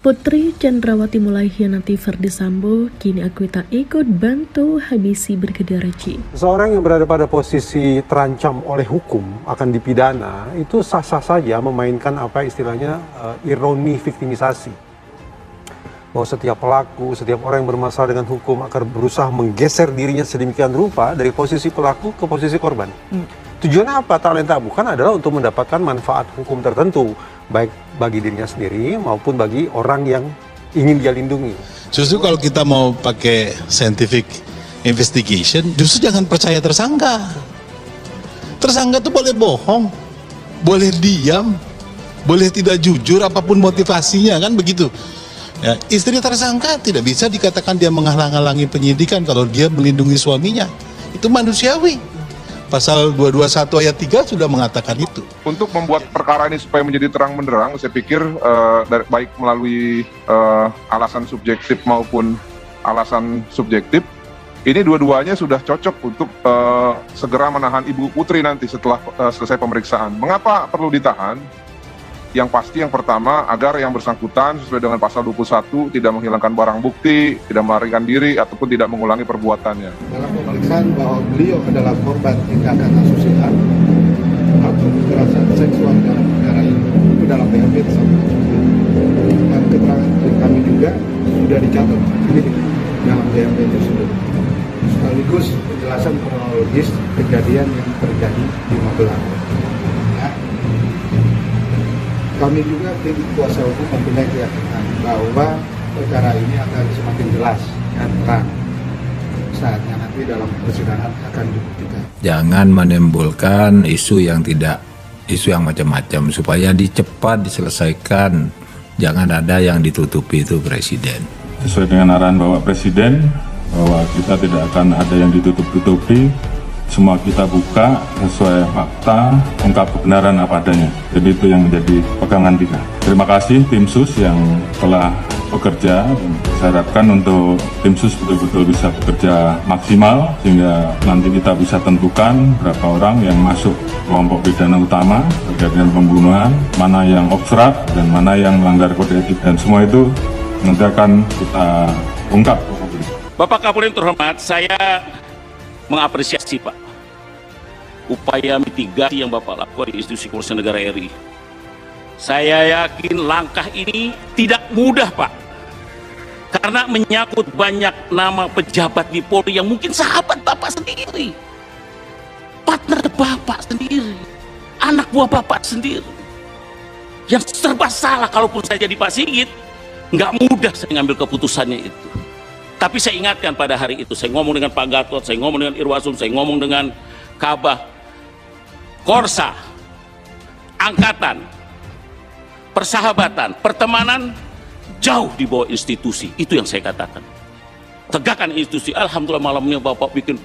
Putri Chandrawati mulai hianati Ferdy Sambo, kini akui tak ikut bantu habisi Brigadir J. Seorang yang berada pada posisi terancam oleh hukum akan dipidana, itu sah-sah saja memainkan apa istilahnya ironi viktimisasi. Bahwa setiap pelaku, setiap orang yang bermasalah dengan hukum akan berusaha menggeser dirinya sedemikian rupa dari posisi pelaku ke posisi korban. Tujuannya apa? Talenta bukan adalah untuk mendapatkan manfaat hukum tertentu, baik bagi dirinya sendiri maupun bagi orang yang ingin dia lindungi. Justru kalau kita mau pakai scientific investigation, justru jangan percaya tersangka. Tersangka itu boleh bohong, boleh diam, boleh tidak jujur apapun motivasinya, kan begitu. Ya, istri tersangka tidak bisa dikatakan dia menghalang-halangi penyidikan kalau dia melindungi suaminya. Itu manusiawi. Pasal 221 ayat 3 sudah mengatakan itu. Untuk membuat perkara ini supaya menjadi terang benderang, saya pikir baik melalui alasan subjektif maupun alasan subjektif, ini dua-duanya sudah cocok untuk segera menahan Ibu Putri nanti setelah selesai pemeriksaan. Mengapa perlu ditahan? Yang pasti yang pertama, agar yang bersangkutan sesuai dengan pasal 21 tidak menghilangkan barang bukti, tidak melarikan diri, ataupun tidak mengulangi perbuatannya. Dalam pemeriksaan bahwa beliau adalah korban tindakan asusila atau kekerasan seksual dalam perkara ini, itu dalam BAP disampaikan. Dan keterangan dari kami juga sudah dicatat di dalam BAP tersebut. Sekaligus penjelasan kronologis kejadian yang terjadi di Magelang. Kami juga tim kuasa hukum mempunyai keyakinan bahwa perkara ini akan semakin jelas dan terang saatnya nanti dalam persidangan akan dibuktikan. Jangan menimbulkan isu yang macam-macam supaya cepat diselesaikan. Jangan ada yang ditutupi itu Presiden. Sesuai dengan arahan Bapak Presiden bahwa kita tidak akan ada yang ditutup-tutupi. Semua kita buka sesuai fakta, ungkap kebenaran apa adanya. Jadi itu yang menjadi pegangan kita. Terima kasih tim sus yang telah bekerja. Saya harapkan untuk tim sus betul-betul bisa bekerja maksimal sehingga nanti kita bisa tentukan berapa orang yang masuk kelompok pidana utama terkait dengan pembunuhan, mana yang obstrak dan mana yang melanggar kode etik, dan semua itu nanti akan kita ungkap. Bapak Kapolri yang terhormat, saya mengapresiasi Pak upaya mitigasi yang Bapak lakukan di institusi kepolisian negara RI. Saya yakin langkah ini tidak mudah Pak, karena menyangkut banyak nama pejabat di Polri yang mungkin sahabat Bapak sendiri, partner Bapak sendiri, anak buah Bapak sendiri, yang serba salah. Kalaupun saya jadi Pak Sigit, nggak mudah saya ngambil keputusannya itu. Tapi saya ingatkan pada hari itu, saya ngomong dengan Pak Gatot, saya ngomong dengan Irwasum, saya ngomong dengan Kabah, Korsa, Angkatan, persahabatan, pertemanan, jauh di bawah institusi. Itu yang saya katakan. Tegakkan institusi. Alhamdulillah malamnya Bapak bikin.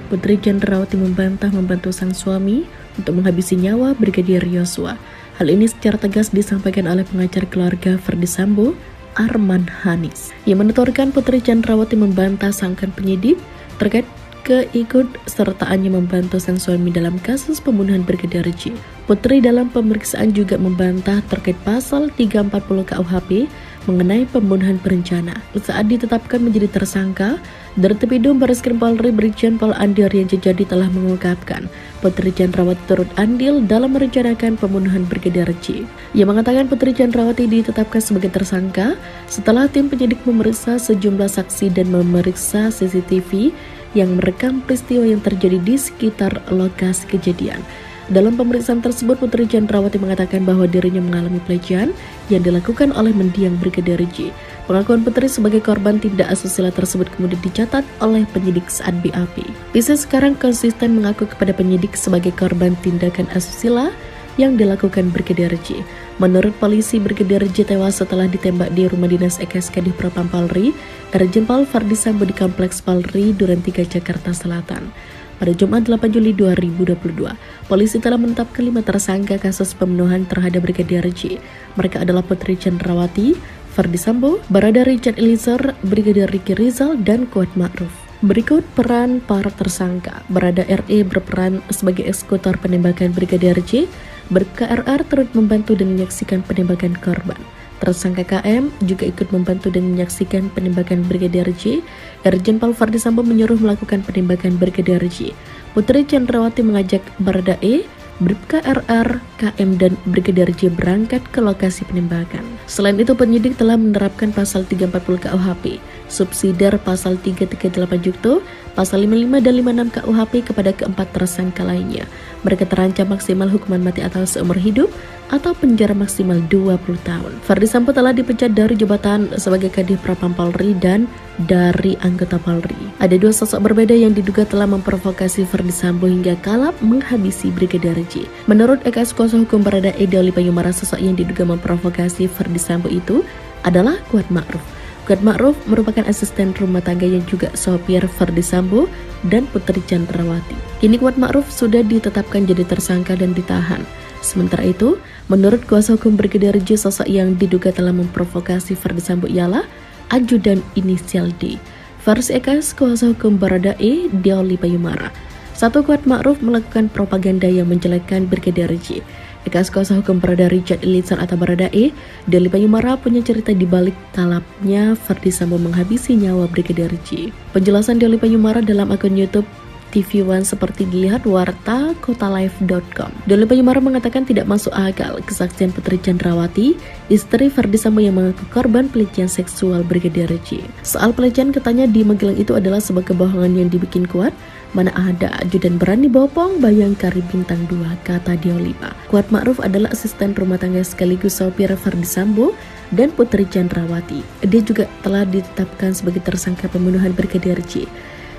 Putri Chandrawati membantah membantu sang suami untuk menghabisi nyawa Brigadir Yosua. Hal ini secara tegas disampaikan oleh pengacara keluarga Ferdy Sambo, Arman Hanis, yang menuturkan Putri Chandrawati membantah sangkaan penyidik terkait keikut-sertaannya membantu sang suami dalam kasus pembunuhan Brigadir J. Putri dalam pemeriksaan juga membantah terkait pasal 340 KUHP mengenai pembunuhan berencana. Saat ditetapkan menjadi tersangka, Dirtipidum Barreskrim Polri Brigjen Pol Andi Aryanjajadi telah mengungkapkan Putri Chandrawati turut andil dalam merencanakan pembunuhan Brigadir J. Ia mengatakan Putri Chandrawati ditetapkan sebagai tersangka setelah tim penyidik memeriksa sejumlah saksi dan memeriksa CCTV yang merekam peristiwa yang terjadi di sekitar lokasi kejadian. Dalam pemeriksaan tersebut, Putri Chandrawati mengatakan bahwa dirinya mengalami pelecehan yang dilakukan oleh mendiang Brigadir J. Pengakuan Putri sebagai korban tindak asusila tersebut kemudian dicatat oleh penyidik saat BAP. Pisa sekarang konsisten mengaku kepada penyidik sebagai korban tindakan asusila yang dilakukan Brigadir J. Menurut polisi, Brigadir J tewas setelah ditembak di rumah dinas EKSK di Propam Polri, Irjen Pol Ferdy Sambo di Kompleks Polri Duren 3 Jakarta Selatan. Pada Jumat 8 Juli 2022, polisi telah menetapkan 5 tersangka kasus pembunuhan terhadap Brigadir J. Mereka adalah Putri Chandrawati, Ferdy Sambo, Barada Richard Eliezer, Brigadir Ricky Rizal, dan Kuat Ma'ruf. Berikut peran para tersangka. Barada RE berperan sebagai eksekutor penembakan Brigadir J. Bribka RR turut membantu dan menyaksikan penembakan korban. Tersangka KM juga ikut membantu dan menyaksikan penembakan Brigadir J. Irjen Pol Verdi Sambo menyuruh melakukan penembakan Brigadir J. Putri Chandrawati mengajak Barada E, Bribka RR, KM, dan Brigadir J berangkat ke lokasi penembakan. Selain itu, penyidik telah menerapkan pasal 340 KUHP, subsidiar pasal 338 Jukto, pasal 55 dan 56 KUHP kepada keempat tersangka lainnya. Mereka terancam maksimal hukuman mati atau seumur hidup atau penjara maksimal 20 tahun. Verdi Sambo telah dipecat dari jabatan sebagai Kadif Propam Polri dan dari anggota Polri. Ada dua sosok berbeda yang diduga telah memprovokasi Verdi Sambo hingga kalap menghabisi Brigadir J. Menurut Ekas Kuasa Hukum Barada E Dauli Payumara, sosok yang diduga memprovokasi Verdi Sambo itu adalah Kuat Ma'ruf. Kuat Ma'ruf merupakan asisten rumah tangga yang juga sopir Verdi Sambo dan Putri Chandrawati. Kini Kuat Ma'ruf sudah ditetapkan jadi tersangka dan ditahan. Sementara itu, menurut kuasa hukum Brigadir J, sosok yang diduga telah memprovokasi Verdi Sambo ialah ajudan inisial D. Versi Ekas kuasa hukum Barada E, Dauli Payumara. Satu, Kuat Ma'ruf melakukan propaganda yang menjelekkan Brigadir J. Ekas kuasa hukum Barada Richard Eliezer atau Barada E, Dauli Payumara punya cerita di balik kalapnya Verdi Sambo menghabisi nyawa Brigadir J. Penjelasan Dauli Payumara dalam akun YouTube TV One seperti dilihat warta kotalive.com. Dauli Payumara mengatakan tidak masuk akal kesaksian Putri Chandrawati, istri Verdi Sambo yang mengaku korban pelecehan seksual Brigadir J. Soal pelecehan katanya di Magelang itu adalah sebuah kebohongan yang dibikin kuat. Mana ada ajudan berani bopong Bayangkari bintang 2, kata Diolipa. Kuat Ma'ruf adalah asisten rumah tangga sekaligus sopir Verdi Sambo dan Putri Chandrawati. Dia juga telah ditetapkan sebagai tersangka pembunuhan Brigadir J.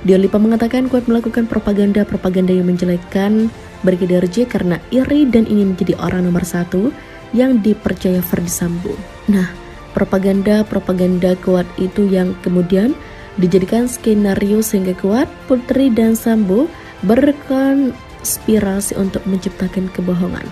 Diolipa mengatakan Kuat melakukan propaganda yang menjelekkan Brigadir J karena iri dan ingin menjadi orang nomor satu yang dipercaya Verdi Sambo. Nah, propaganda Kuat itu yang kemudian dijadikan skenario sehingga Kuat, Putri, dan Sambo berkonspirasi untuk menciptakan kebohongan,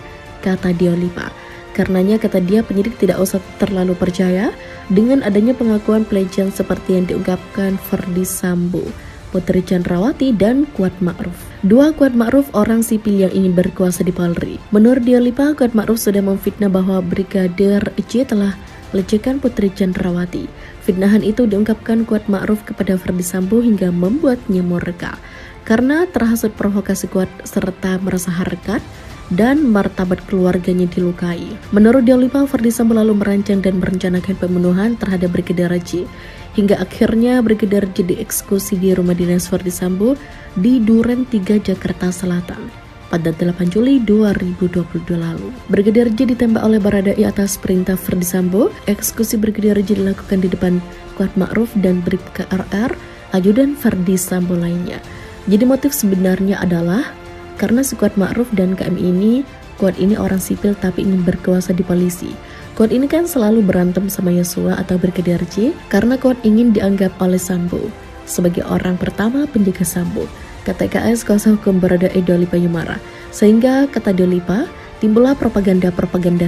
kata Diolipa. Karenanya, kata dia, penyidik tidak usah terlalu percaya dengan adanya pengakuan pelecehan seperti yang diungkapkan Verdi Sambo, Putri Chandrawati, dan Kuat Ma'ruf. Dua, Kuat Ma'ruf orang sipil yang ingin berkuasa di Polri. Menurut Diolipa, Kuat Ma'ruf sudah memfitnah bahwa Brigadir J telah melecehkan Putri Chandrawati. Fitnahan itu diungkapkan Kuat Ma'ruf kepada Verdi Sambo hingga membuatnya murka karena terhasut provokasi Kuat serta merasa harkat dan martabat keluarganya dilukai. Menurut Diolipa, Verdi Sambo lalu merancang dan merencanakan pembunuhan terhadap Brigadir J. Hingga akhirnya Brigadir J dieksekusi di rumah dinas Verdi Sambo di Duren 3, Jakarta Selatan pada 8 Juli 2022 lalu. Brigadir J ditembak oleh Barada E atas perintah Verdi Sambo. Eksekusi Brigadir J dilakukan di depan Kuat Ma'ruf dan Bribka RR, ajudan Verdi Sambo lainnya. Jadi motif sebenarnya adalah karena si Kuat Ma'ruf dan KM ini, Kuat ini orang sipil tapi ingin berkuasa di polisi. Kuat ini kan selalu berantem sama Yosua atau Brigadir J karena Kuat ingin dianggap oleh Sambo sebagai orang pertama penjaga Sambo, kata KS kuasa hukum Barada E Dauli Payumara. Sehingga, kata Diolipa, timbullah propaganda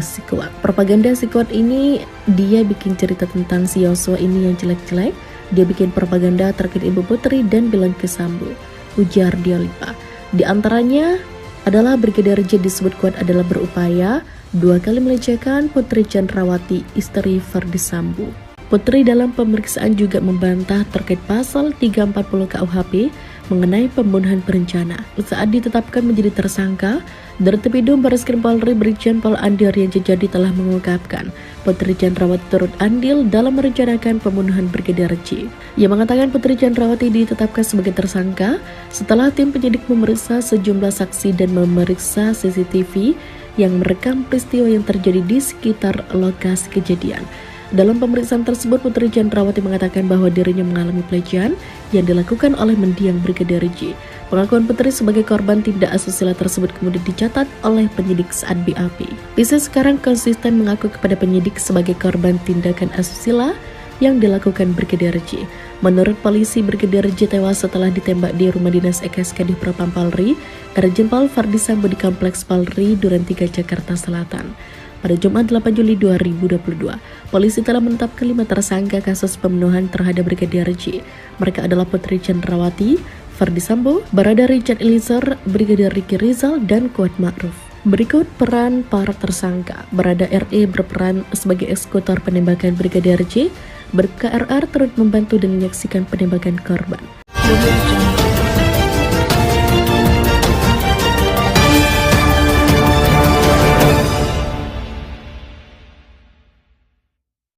si Kuat. Propaganda si Kuat ini dia bikin cerita tentang si Yosua ini yang jelek-jelek. Dia bikin propaganda terkait Ibu Putri dan bilang ke Sambo, ujar Diolipa. Di antaranya adalah Brigadir J disebut Kuat adalah berupaya 2 kali melecehkan Putri Chandrawati, istri Verdi Sambo. Putri dalam pemeriksaan juga membantah terkait pasal 340 KUHP mengenai pembunuhan berencana. Saat ditetapkan menjadi tersangka, Dirtipidum Barreskrim Polri Brigjen Pol Andi Aryajadi telah mengungkapkan Putri Chandrawati turut andil dalam merencanakan pembunuhan Brigadir J. Ia mengatakan Putri Chandrawati ditetapkan sebagai tersangka setelah tim penyidik memeriksa sejumlah saksi dan memeriksa CCTV yang merekam peristiwa yang terjadi di sekitar lokasi kejadian. Dalam pemeriksaan tersebut, Putri Chandrawati mengatakan bahwa dirinya mengalami pelecehan yang dilakukan oleh mendiang Brigadir J. Pengakuan Putri sebagai korban tindak asusila tersebut kemudian dicatat oleh penyidik saat BAP. Pisa sekarang konsisten mengaku kepada penyidik sebagai korban tindakan asusila yang dilakukan Brigadir J. Menurut polisi, Brigadir J tewas setelah ditembak di rumah dinas Ekas Kadif Propam Polri, Irjen Pol Verdi Sambo di Kompleks Polri Duren 3, Jakarta Selatan pada Jumat 8 Juli 2022. Polisi telah menetapkan 5 tersangka kasus pembunuhan terhadap Brigadir J. Mereka adalah Putri Chandrawati, Ferdy Sambo, Barada Richard Eliezer, Brigadir Ricky Rizal, dan Kuat Ma'ruf. Berikut peran para tersangka. Barada RE berperan sebagai eksekutor penembakan Brigadir J. Bribka RR turut membantu dan menyaksikan penembakan korban.